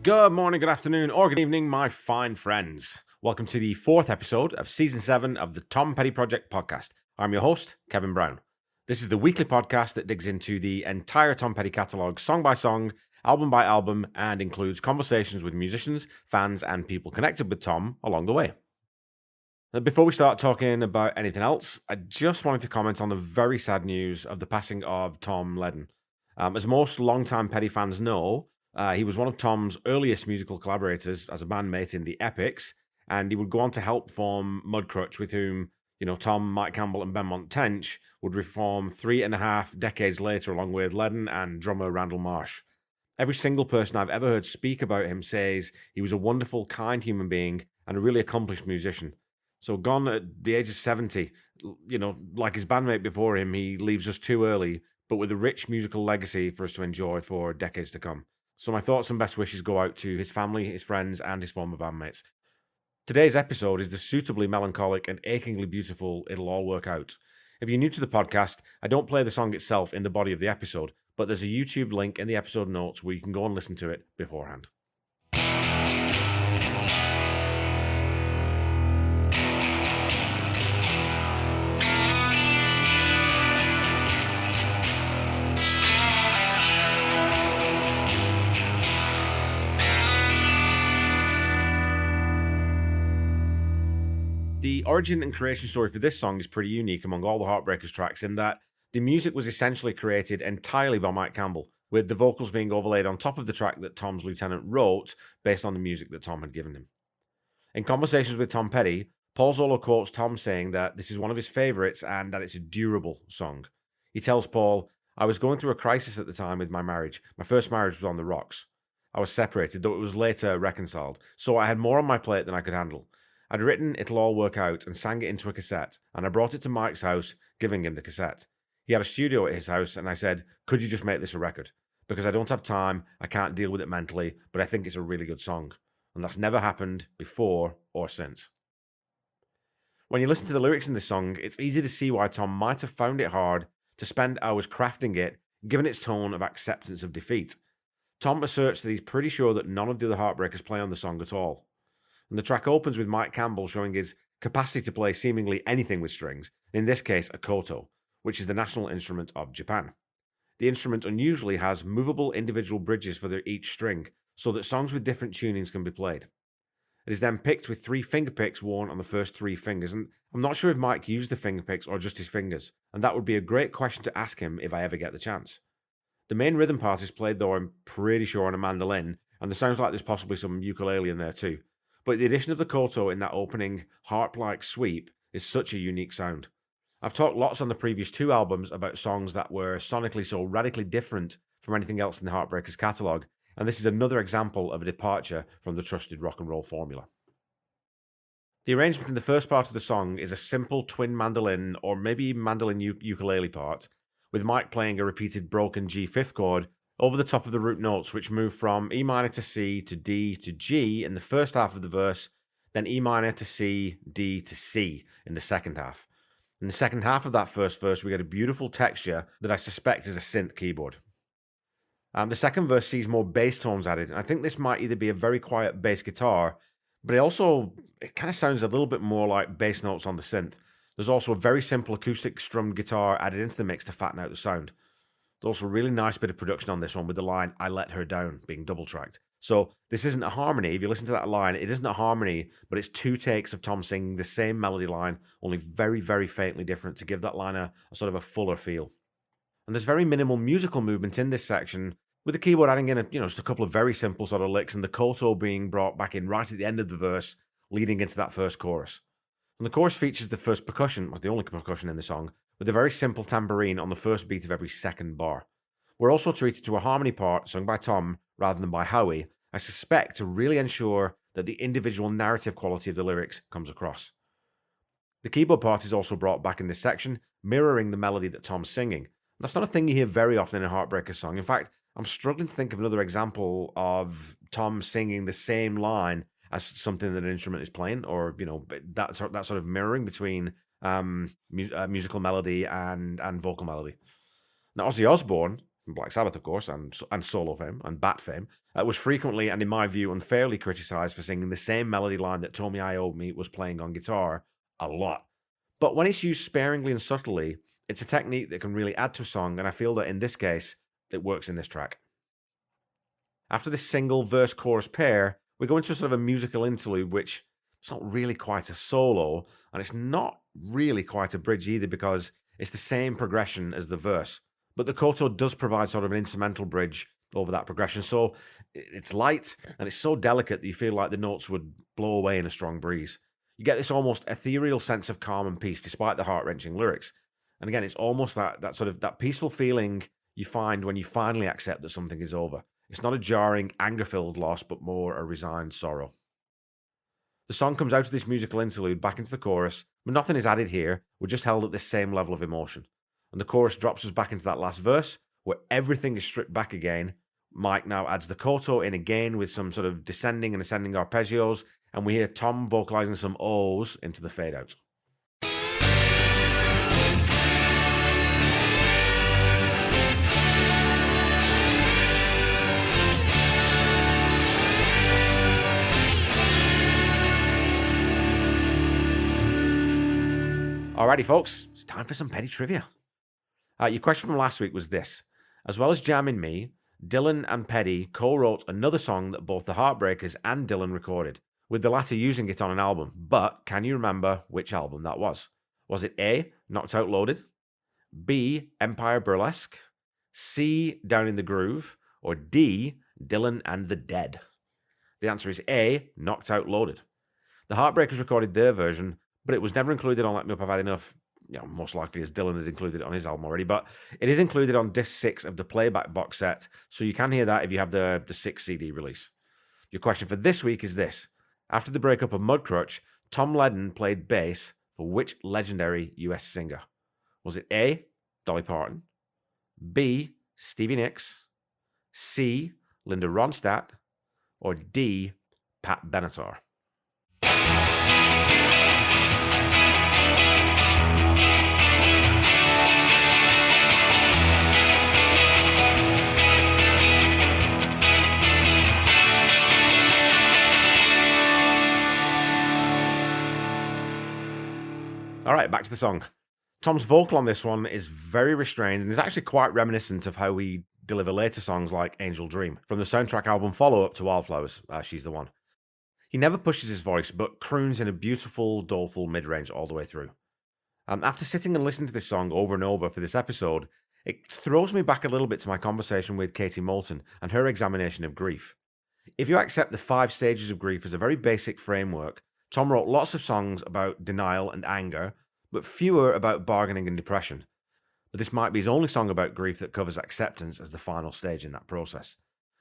Good morning, good afternoon, or good evening, my fine friends. Welcome to the fourth episode of Season 7 of the Tom Petty Project podcast. I'm your host, Kevin Brown. This is the weekly podcast that digs into the entire Tom Petty catalogue, song by song, album by album, and includes conversations with musicians, fans, and people connected with Tom along the way. Before we start talking about anything else, I just wanted to comment on the very sad news of the passing of Tom Ledden. As most longtime Petty fans know, he was one of Tom's earliest musical collaborators as a bandmate in the Epics, and he would go on to help form Mudcrutch, with whom, Tom, Mike Campbell, and Benmont Tench would reform 3.5 decades later, along with Ledden and drummer Randall Marsh. Every single person I've ever heard speak about him says he was a wonderful, kind human being and a really accomplished musician. So gone at the age of 70, like his bandmate before him, he leaves us too early, but with a rich musical legacy for us to enjoy for decades to come. So my thoughts and best wishes go out to his family, his friends, and his former bandmates. Today's episode is the suitably melancholic and achingly beautiful It'll All Work Out. If you're new to the podcast, I don't play the song itself in the body of the episode, but there's a YouTube link in the episode notes where you can go and listen to it beforehand. The origin and creation story for this song is pretty unique among all the Heartbreakers tracks in that the music was essentially created entirely by Mike Campbell, with the vocals being overlaid on top of the track that Tom's lieutenant wrote based on the music that Tom had given him. In conversations with Tom Petty, Paul Zollo quotes Tom saying that this is one of his favourites and that it's a durable song. He tells Paul, "I was going through a crisis at the time with my marriage. My first marriage was on the rocks. I was separated, though it was later reconciled, so I had more on my plate than I could handle. I'd written It'll All Work Out and sang it into a cassette, and I brought it to Mike's house, giving him the cassette. He had a studio at his house, and I said, could you just make this a record? Because I don't have time, I can't deal with it mentally, but I think it's a really good song. And that's never happened before or since." When you listen to the lyrics in this song, it's easy to see why Tom might have found it hard to spend hours crafting it, given its tone of acceptance of defeat. Tom asserts that he's pretty sure that none of the other Heartbreakers play on the song at all. And the track opens with Mike Campbell showing his capacity to play seemingly anything with strings, in this case a koto, which is the national instrument of Japan. The instrument unusually has movable individual bridges for each string, so that songs with different tunings can be played. It is then picked with 3 finger picks worn on the first 3 fingers, and I'm not sure if Mike used the finger picks or just his fingers, and that would be a great question to ask him if I ever get the chance. The main rhythm part is played, though, I'm pretty sure, on a mandolin, and there sounds like there's possibly some ukulele in there too. But the addition of the koto in that opening harp-like sweep is such a unique sound. I've talked lots on the previous 2 albums about songs that were sonically so radically different from anything else in the Heartbreakers catalogue, and this is another example of a departure from the trusted rock and roll formula. The arrangement in the first part of the song is a simple twin mandolin or maybe mandolin ukulele part, with Mike playing a repeated broken G fifth chord over the top of the root notes, which move from E minor to C to D to G in the first half of the verse, then E minor to C, D to C in the second half. In the second half of that first verse, we get a beautiful texture that I suspect is a synth keyboard. The second verse sees more bass tones added, and I think this might either be a very quiet bass guitar, but it kind of sounds a little bit more like bass notes on the synth. There's also a very simple acoustic strummed guitar added into the mix to fatten out the sound. There's also a really nice bit of production on this one with the line, "I let her down," being double tracked. So this isn't a harmony. If you listen to that line, it isn't a harmony, but it's 2 takes of Tom singing the same melody line, only very, very faintly different to give that line a sort of a fuller feel. And there's very minimal musical movement in this section, with the keyboard adding in just a couple of very simple sort of licks, and the koto being brought back in right at the end of the verse, leading into that first chorus. And the chorus features the first percussion, was the only percussion in the song, with a very simple tambourine on the first beat of every second bar. We're also treated to a harmony part sung by Tom rather than by Howie, I suspect to really ensure that the individual narrative quality of the lyrics comes across. The keyboard part is also brought back in this section, mirroring the melody that Tom's singing. That's not a thing you hear very often in a Heartbreakers song. In fact, I'm struggling to think of another example of Tom singing the same line as something that an instrument is playing, or that sort of mirroring between musical melody and vocal melody. Now, Ozzy Osbourne from Black Sabbath, of course, and solo fame and Bat fame, was frequently and, in my view, unfairly criticised for singing the same melody line that Tomi Iommi was playing on guitar a lot. But when it's used sparingly and subtly, it's a technique that can really add to a song, and I feel that in this case, it works in this track. After this single verse-chorus pair, we go into a sort of a musical interlude, which it's not really quite a solo, and it's not really quite a bridge either because it's the same progression as the verse. But the koto does provide sort of an instrumental bridge over that progression, so it's light and it's so delicate that you feel like the notes would blow away in a strong breeze. You get this almost ethereal sense of calm and peace despite the heart-wrenching lyrics. And again, it's almost that sort of that peaceful feeling you find when you finally accept that something is over. It's not a jarring, anger-filled loss, but more a resigned sorrow. The song comes out of this musical interlude back into the chorus, but nothing is added here. We're just held at this same level of emotion. And the chorus drops us back into that last verse, where everything is stripped back again. Mike now adds the koto in again with some sort of descending and ascending arpeggios, and we hear Tom vocalizing some O's into the fade-out. Alrighty, folks, it's time for some petty trivia. Your question from last week was this. As well as Jam in Me, Dylan and Petty co-wrote another song that both the Heartbreakers and Dylan recorded, with the latter using it on an album. But can you remember which album that was? Was it A, Knocked Out Loaded, B, Empire Burlesque, C, Down in the Groove, or D, Dylan and the Dead? The answer is A, Knocked Out Loaded. The Heartbreakers recorded their version, but it was never included on Let Me Up I've Had Enough, most likely as Dylan had included it on his album already, but it is included on disc 6 of the playback box set, so you can hear that if you have the 6 CD release. Your question for this week is this. After the breakup of Mudcrutch, Tom Ledden played bass for which legendary US singer? Was it A, Dolly Parton, B, Stevie Nicks, C, Linda Ronstadt, or D, Pat Benatar? All right, back to the song. Tom's vocal on this one is very restrained and is actually quite reminiscent of how we deliver later songs like Angel Dream from the soundtrack album follow-up to Wildflowers, She's the One. He never pushes his voice, but croons in a beautiful, doleful mid-range all the way through. After sitting and listening to this song over and over for this episode, it throws me back a little bit to my conversation with Katie Moulton and her examination of grief. If you accept the 5 stages of grief as a very basic framework, Tom wrote lots of songs about denial and anger, but fewer about bargaining and depression. But this might be his only song about grief that covers acceptance as the final stage in that process.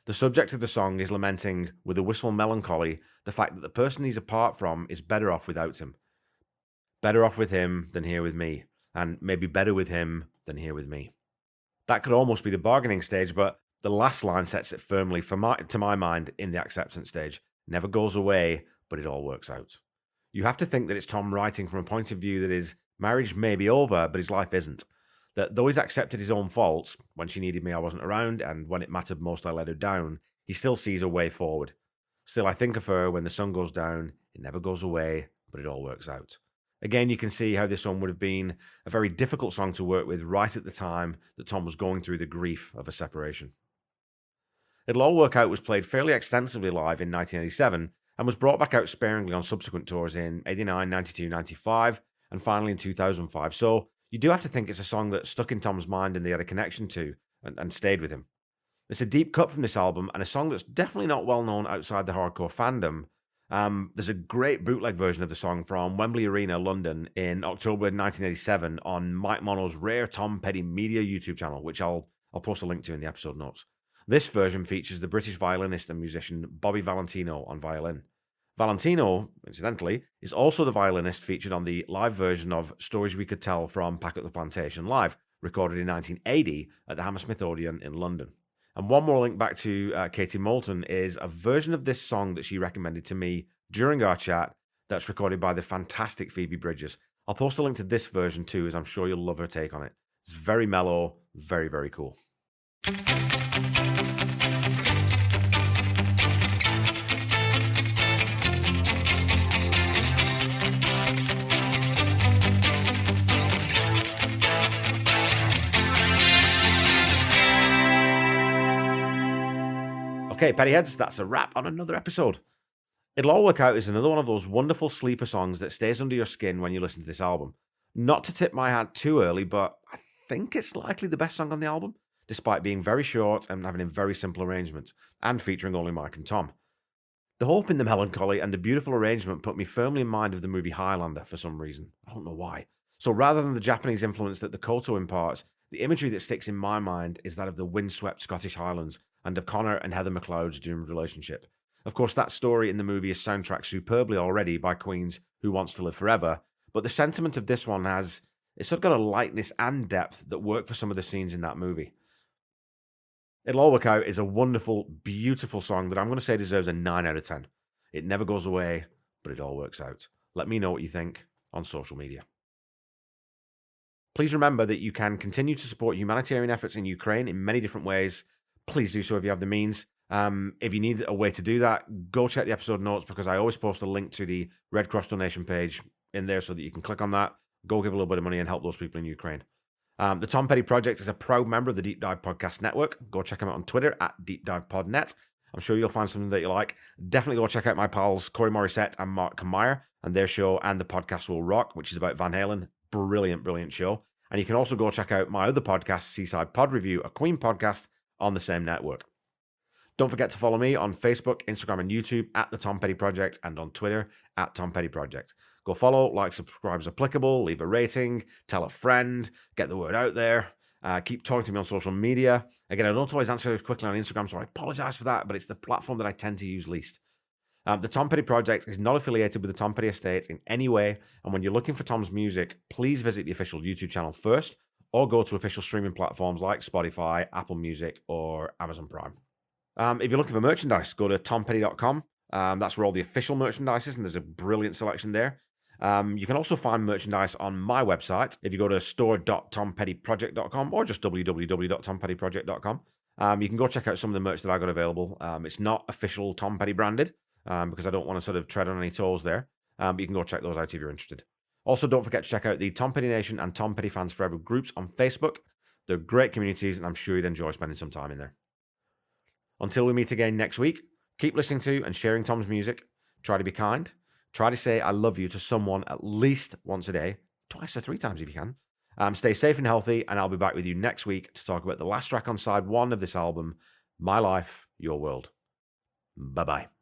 The subject of the song is lamenting, with a wistful melancholy, the fact that the person he's apart from is better off without him. Better off with him than here with me, and maybe better with him than here with me. That could almost be the bargaining stage, but the last line sets it firmly, to my mind, in the acceptance stage. Never goes away, but it all works out. You have to think that it's Tom writing from a point of view that his marriage may be over, but his life isn't. That though he's accepted his own faults, when she needed me I wasn't around, and when it mattered most I let her down, he still sees a way forward. Still I think of her when the sun goes down, it never goes away, but it all works out. Again, you can see how this song would have been a very difficult song to work with right at the time that Tom was going through the grief of a separation. It'll All Work Out was played fairly extensively live in 1987 and was brought back out sparingly on subsequent tours in 89, 92, 95, and finally in 2005. So you do have to think it's a song that stuck in Tom's mind and they had a connection to and stayed with him. It's a deep cut from this album and a song that's definitely not well known outside the hardcore fandom. There's a great bootleg version of the song from Wembley Arena, London in October 1987 on Mike Mono's Rare Tom Petty Media YouTube channel, which I'll post a link to in the episode notes. This version features the British violinist and musician Bobby Valentino on violin. Valentino, incidentally, is also the violinist featured on the live version of Stories We Could Tell from Pack Up the Plantation Live, recorded in 1980 at the Hammersmith Odeon in London. And one more link back to Katie Moulton is a version of this song that she recommended to me during our chat that's recorded by the fantastic Phoebe Bridgers. I'll post a link to this version too, as I'm sure you'll love her take on it. It's very mellow, very, very cool. Okay, Pettyheads, that's a wrap on another episode. It'll All Work Out is another one of those wonderful sleeper songs that stays under your skin when you listen to this album. Not to tip my hat too early, but I think it's likely the best song on the album, despite being very short and having a very simple arrangement, and featuring only Mike and Tom. The hope in the melancholy and the beautiful arrangement put me firmly in mind of the movie Highlander for some reason. I don't know why. So rather than the Japanese influence that the koto imparts, the imagery that sticks in my mind is that of the windswept Scottish Highlands and of Connor and Heather McLeod's doomed relationship. Of course, that story in the movie is soundtracked superbly already by Queen's Who Wants to Live Forever, but the sentiment of this one it's sort of got a lightness and depth that work for some of the scenes in that movie. It'll All Work Out is a wonderful, beautiful song that I'm going to say deserves a 9 out of 10. It never goes away, but it all works out. Let me know what you think on social media. Please remember that you can continue to support humanitarian efforts in Ukraine in many different ways. Please do so if you have the means. If you need a way to do that, go check the episode notes because I always post a link to the Red Cross donation page in there so that you can click on that, go give a little bit of money and help those people in Ukraine. The Tom Petty Project is a proud member of the Deep Dive Podcast Network. Go check them out on Twitter at DeepDivePodNet. I'm sure you'll find something that you like. Definitely go check out my pals Corey Morissette and Mark Kameyer and their show And the Podcast Will Rock, which is about Van Halen. Brilliant, brilliant show. And you can also go check out my other podcast, Seaside Pod Review, a Queen podcast on the same network. Don't forget to follow me on Facebook, Instagram, and YouTube at The Tom Petty Project and on Twitter at Tom Petty Project. Go follow, like, subscribe as applicable, leave a rating, tell a friend, get the word out there. Keep talking to me on social media. Again, I don't always answer quickly on Instagram, so I apologize for that, but it's the platform that I tend to use least. The Tom Petty Project is not affiliated with the Tom Petty Estate in any way, and when you're looking for Tom's music, please visit the official YouTube channel first, or go to official streaming platforms like Spotify, Apple Music, or Amazon Prime. If you're looking for merchandise, go to tompetty.com. That's where all the official merchandise is, and there's a brilliant selection there. You can also find merchandise on my website if you go to store.tompettyproject.com or just www.tompettyproject.com. You can go check out some of the merch that I got available. It's not official Tom Petty branded because I don't want to sort of tread on any toes there. But you can go check those out if you're interested. Also, don't forget to check out the Tom Petty Nation and Tom Petty Fans Forever groups on Facebook. They're great communities, and I'm sure you'd enjoy spending some time in there. Until we meet again next week, keep listening to and sharing Tom's music. Try to be kind. Try to say I love you to someone at least once a day, 2 or 3 times if you can. Stay safe and healthy, and I'll be back with you next week to talk about the last track on side 1 of this album, My Life, Your World. Bye-bye.